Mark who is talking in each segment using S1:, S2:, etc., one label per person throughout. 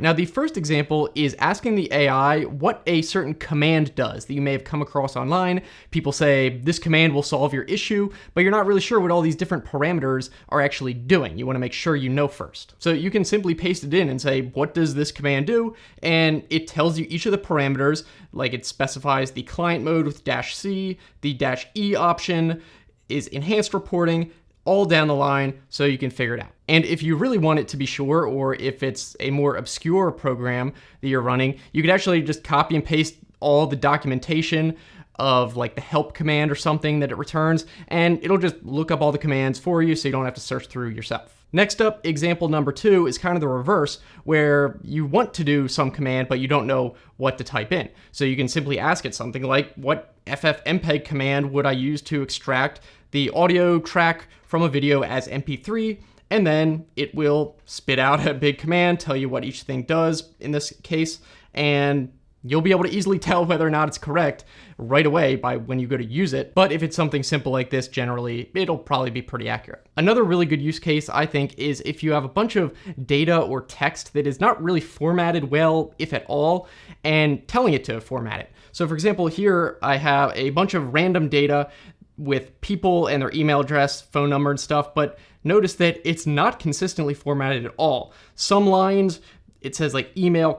S1: Now, the first example is asking the AI what a certain command does that you may have come across online. People say this command will solve your issue, but you're not really sure what all these different parameters are actually doing. You want to make sure you know first. So you can simply paste it in and say, what does this command do? And it tells you each of the parameters, like it specifies the client mode with -C, the -E option is enhanced reporting, all down the line, so you can figure it out. And if you really want it to be sure, or if it's a more obscure program that you're running, you could actually just copy and paste all the documentation of like the help command or something that it returns, and it'll just look up all the commands for you so you don't have to search through yourself. Next up, example number 2 is kind of the reverse, where you want to do some command, but you don't know what to type in. So you can simply ask it something like, what ffmpeg command would I use to extract the audio track from a video as MP3? And then it will spit out a big command, tell you what each thing does in this case, and you'll be able to easily tell whether or not it's correct right away by when you go to use it. But if it's something simple like this, generally, it'll probably be pretty accurate. Another really good use case, I think, is if you have a bunch of data or text that is not really formatted well, if at all, and telling it to format it. So for example, here I have a bunch of random data with people and their email address, phone number and stuff, but notice that it's not consistently formatted at all. Some lines, it says like email :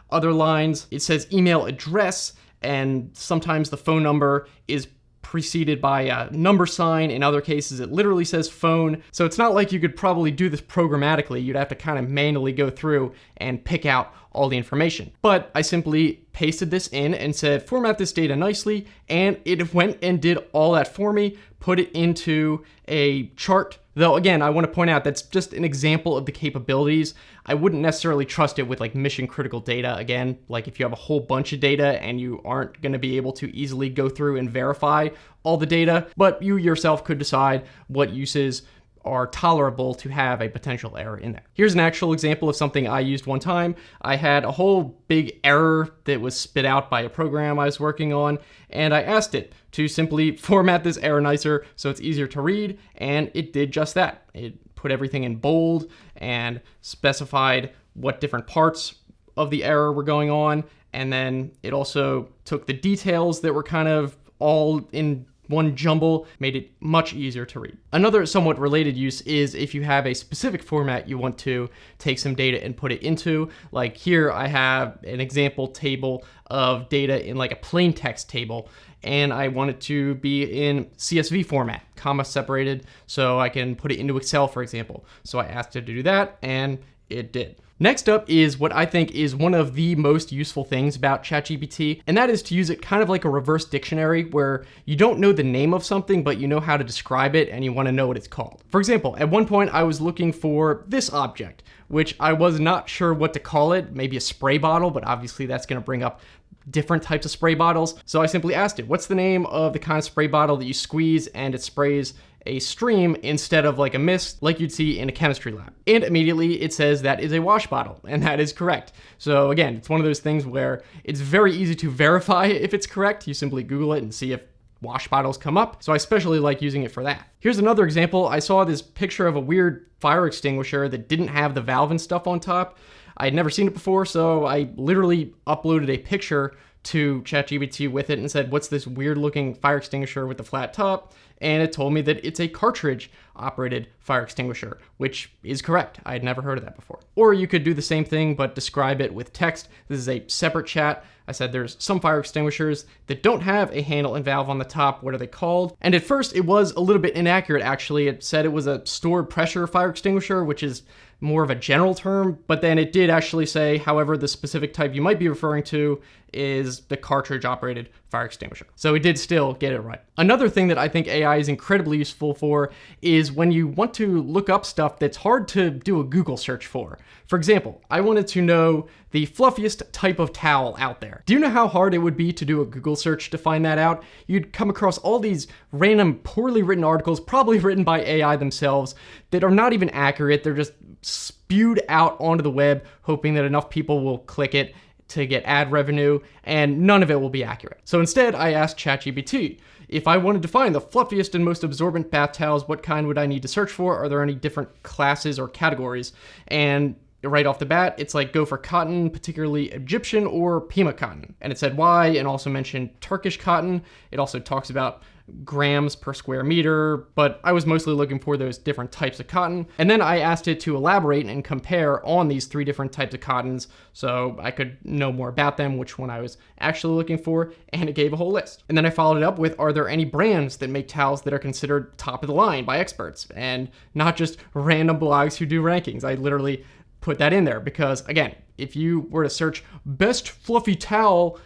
S1: other lines, it says email address, and sometimes the phone number is preceded by a number sign. In other cases, it literally says phone. So it's not like you could probably do this programmatically. You'd have to kind of manually go through and pick out all the information. But I simply pasted this in and said, format this data nicely, and it went and did all that for me, put it into a chart. Though again, I want to point out that's just an example of the capabilities. I wouldn't necessarily trust it with like mission critical data. Again, like if you have a whole bunch of data and you aren't going to be able to easily go through and verify all the data, but you yourself could decide what uses are tolerable to have a potential error in there. Here's an actual example of something I used one time. I had a whole big error that was spit out by a program I was working on, and I asked it to simply format this error nicer so it's easier to read, and it did just that. It put everything in bold and specified what different parts of the error were going on, and then it also took the details that were kind of all in one jumble, made it much easier to read. Another somewhat related use is if you have a specific format you want to take some data and put it into. Like here I have an example table of data in like a plain text table, and I want it to be in CSV format, comma separated, so I can put it into Excel, for example. So I asked it to do that, and it did. Next up is what I think is one of the most useful things about ChatGPT, and that is to use it kind of like a reverse dictionary where you don't know the name of something, but you know how to describe it and you want to know what it's called. For example, at one point I was looking for this object, which I was not sure what to call it, maybe a spray bottle, but obviously that's going to bring up different types of spray bottles. So I simply asked it, what's the name of the kind of spray bottle that you squeeze and it sprays a stream instead of like a mist like you'd see in a chemistry lab? And immediately it says that is a wash bottle, and that is correct. So again, it's one of those things where it's very easy to verify if it's correct. You simply Google it and see if wash bottles come up. So I especially like using it for that. Here's another example. I saw this picture of a weird fire extinguisher that didn't have the valve and stuff on top. I had never seen it before, so I literally uploaded a picture to ChatGPT with it and said, what's this weird looking fire extinguisher with the flat top? And it told me that it's a cartridge operated fire extinguisher, which is correct. I had never heard of that before. Or you could do the same thing, but describe it with text. This is a separate chat. I said there's some fire extinguishers that don't have a handle and valve on the top. What are they called? And at first it was a little bit inaccurate, actually. It said it was a stored pressure fire extinguisher, which is more of a general term, but then it did actually say, however, the specific type you might be referring to is the cartridge operated fire extinguisher. So it did still get it right. Another thing that I think AI is incredibly useful for is when you want to look up stuff that's hard to do a Google search for. For example, I wanted to know the fluffiest type of towel out there. Do you know how hard it would be to do a Google search to find that out? You'd come across all these random poorly written articles, probably written by AI themselves, that are not even accurate. They're just spewed out onto the web, hoping that enough people will click it to get ad revenue, and none of it will be accurate. So instead, I asked ChatGPT, if I wanted to find the fluffiest and most absorbent bath towels, what kind would I need to search for? Are there any different classes or categories? And right off the bat, it's like go for cotton, particularly Egyptian or Pima cotton. And it said why, and also mentioned Turkish cotton. It also talks about grams per square meter, but I was mostly looking for those different types of cotton. And then I asked it to elaborate and compare on these 3 different types of cottons so I could know more about them, which one I was actually looking for, and it gave a whole list. And then I followed it up with, are there any brands that make towels that are considered top of the line by experts and not just random blogs who do rankings? I literally put that in there because, again, if you were to search best fluffy towel,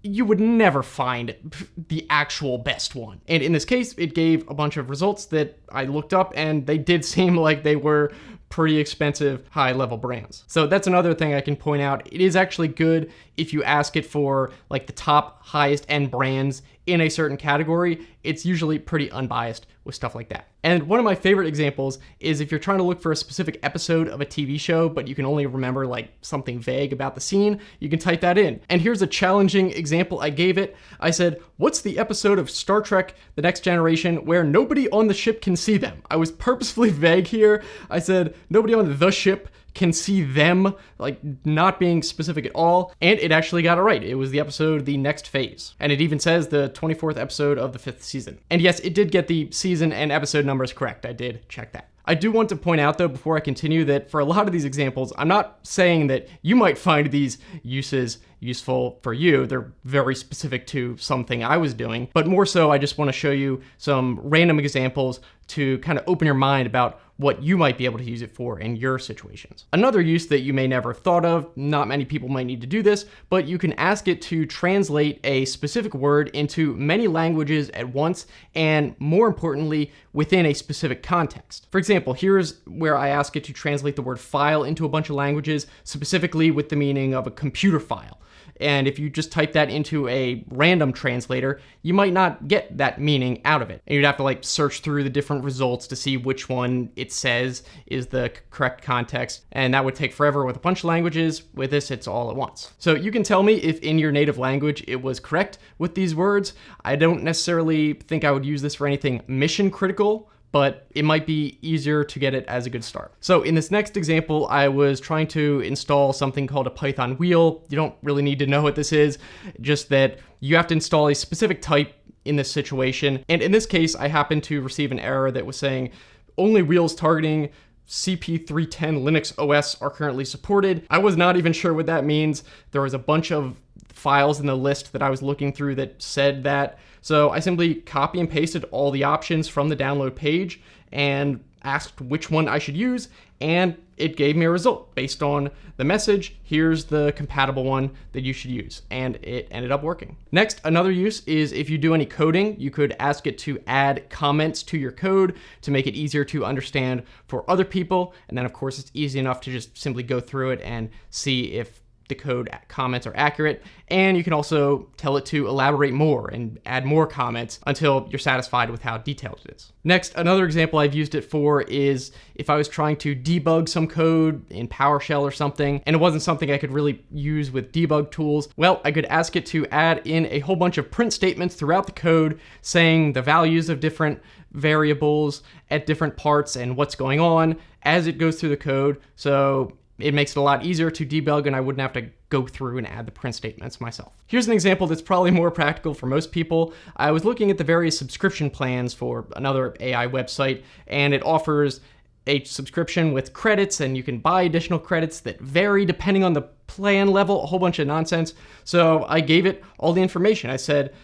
S1: you would never find the actual best one. And in this case, it gave a bunch of results that I looked up, and they did seem like they were pretty expensive, high-level brands. So that's another thing I can point out. It is actually good if you ask it for like the top highest end brands in a certain category. It's usually pretty unbiased with stuff like that. And one of my favorite examples is if you're trying to look for a specific episode of a TV show, but you can only remember like something vague about the scene, you can type that in. And here's a challenging example I gave it. I said, what's the episode of Star Trek: The Next Generation where nobody on the ship can see them? I was purposefully vague here. I said, nobody on the ship can see them, like not being specific at all, and it actually got it right. It was the episode The Next Phase, and it even says the 24th episode of the 5th season. And yes, it did get the season and episode numbers correct. I did check that. I do want to point out though, before I continue, that for a lot of these examples, I'm not saying that you might find these uses useful for you. They're very specific to something I was doing, but more so I just want to show you some random examples to kind of open your mind about what you might be able to use it for in your situations. Another use that you may never have thought of, not many people might need to do this, but you can ask it to translate a specific word into many languages at once, and more importantly, within a specific context. For example, here's where I ask it to translate the word file into a bunch of languages, specifically with the meaning of a computer file. And if you just type that into a random translator, you might not get that meaning out of it. And you'd have to like search through the different results to see which one it says is the correct context. And that would take forever with a bunch of languages. With this, it's all at once. So you can tell me if in your native language it was correct with these words. I don't necessarily think I would use this for anything mission critical, but it might be easier to get it as a good start. So in this next example, I was trying to install something called a Python wheel. You don't really need to know what this is, just that you have to install a specific type in this situation. And in this case, I happened to receive an error that was saying only wheels targeting CP310 Linux OS are currently supported. I was not even sure what that means. There was a bunch of files in the list that I was looking through that said that. So I simply copy and pasted all the options from the download page and asked which one I should use, and it gave me a result based on the message. Here's the compatible one that you should use, and it ended up working. Next, another use is if you do any coding, you could ask it to add comments to your code to make it easier to understand for other people. And then of course it's easy enough to just simply go through it and see if the code comments are accurate. And you can also tell it to elaborate more and add more comments until you're satisfied with how detailed it is. Next, another example I've used it for is if I was trying to debug some code in PowerShell or something, and it wasn't something I could really use with debug tools, well, I could ask it to add in a whole bunch of print statements throughout the code saying the values of different variables at different parts and what's going on as it goes through the code. So it makes it a lot easier to debug, and I wouldn't have to go through and add the print statements myself. Here's an example that's probably more practical for most people. I was looking at the various subscription plans for another AI website, and it offers a subscription with credits, and you can buy additional credits that vary depending on the plan level, a whole bunch of nonsense. So I gave it all the information. I said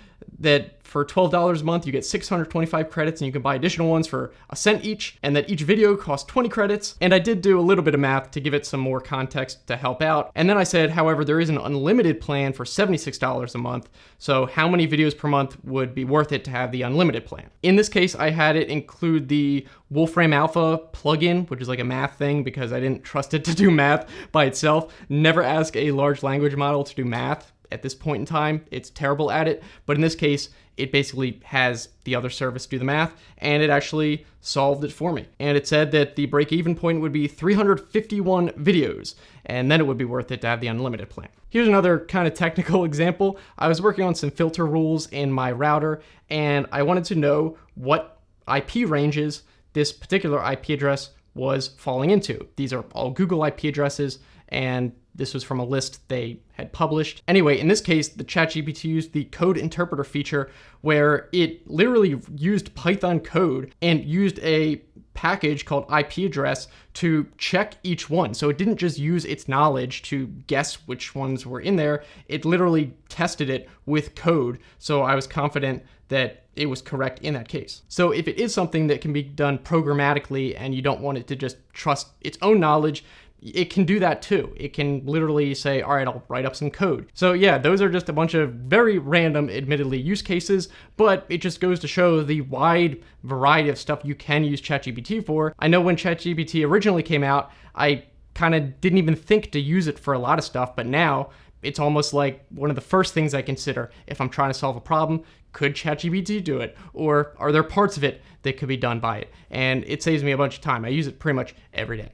S1: that for $12 a month, you get 625 credits, and you can buy additional ones for $0.01 each, and that each video costs 20 credits. And I did do a little bit of math to give it some more context to help out. And then I said, however, there is an unlimited plan for $76 a month. So how many videos per month would be worth it to have the unlimited plan? In this case, I had it include the Wolfram Alpha plugin, which is like a math thing because I didn't trust it to do math by itself. Never ask a large language model to do math. At this point in time, it's terrible at it, but in this case, it basically has the other service do the math, and it actually solved it for me. And it said that the break-even point would be 351 videos, and then it would be worth it to have the unlimited plan. Here's another kind of technical example. I was working on some filter rules in my router, and I wanted to know what IP ranges this particular IP address was falling into. These are all Google IP addresses, and this was from a list they had published. Anyway, in this case, the ChatGPT used the code interpreter feature where it literally used Python code and used a package called IP address to check each one. So it didn't just use its knowledge to guess which ones were in there. It literally tested it with code. So I was confident that it was correct in that case. So if it is something that can be done programmatically and you don't want it to just trust its own knowledge, it can do that too. It can literally say, all right, I'll write up some code. So yeah, those are just a bunch of very random, admittedly, use cases, but it just goes to show the wide variety of stuff you can use ChatGPT for. I know when ChatGPT originally came out, I kind of didn't even think to use it for a lot of stuff, but now it's almost like one of the first things I consider if I'm trying to solve a problem. Could ChatGPT do it? Or are there parts of it that could be done by it? And it saves me a bunch of time. I use it pretty much every day.